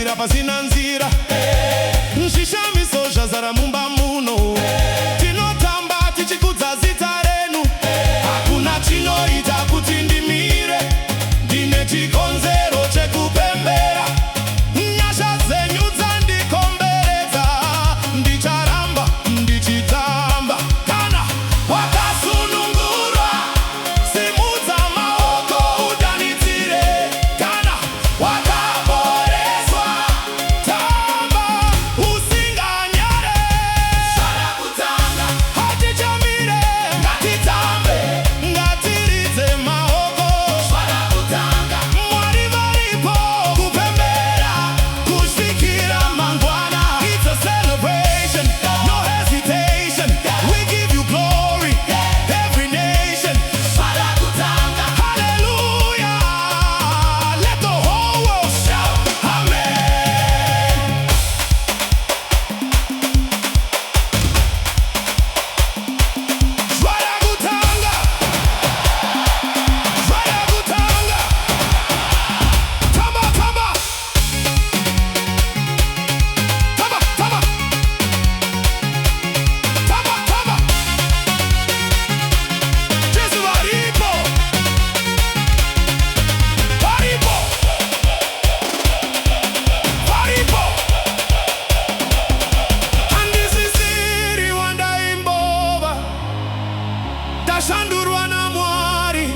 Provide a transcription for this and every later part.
Ndinotambira pasina nzira, nshishamiso zvazara mumba muno. Tinotamba tichikudza zita renyu, hakuna chinoita kuti ndimire. Ndine chikonzero chekupembera, nyasha dzenyu dzandikomberedza. Ndicharamba ndichitamba. Kana wakasunungurwa, simudza maoko udanidzire. Kana wakaporeswa, tamba usinganyare. Zvarakutanga, hatichamire, ngatitambe, ngatiridze maoko. Zvarakutanga, Mwari varipo kupembera, kusvikira mangwana. It's a celebration, no hesitation. We give you glory, every nation. Zvarakutanga, hallelujah. Let the whole world shout, amen. Zvarakutanga, zvarakutanga. Tamba, tamba. Tamba, tamba. Tamba, tamba. Jesu varipo. Varipo. Varipo. Handisisiri wandaimbova, ndashandurwa naMwari.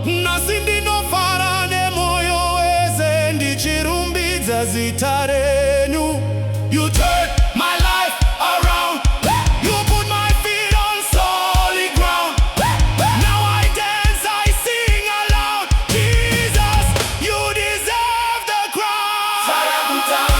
Nhasi ndinofara nemoyo wese, ndichirumbidza zita renyu. You turn my life around. You put my feet on solid ground. Now I dance, I sing aloud. Jesus, you deserve the crown. Zvarakutanga.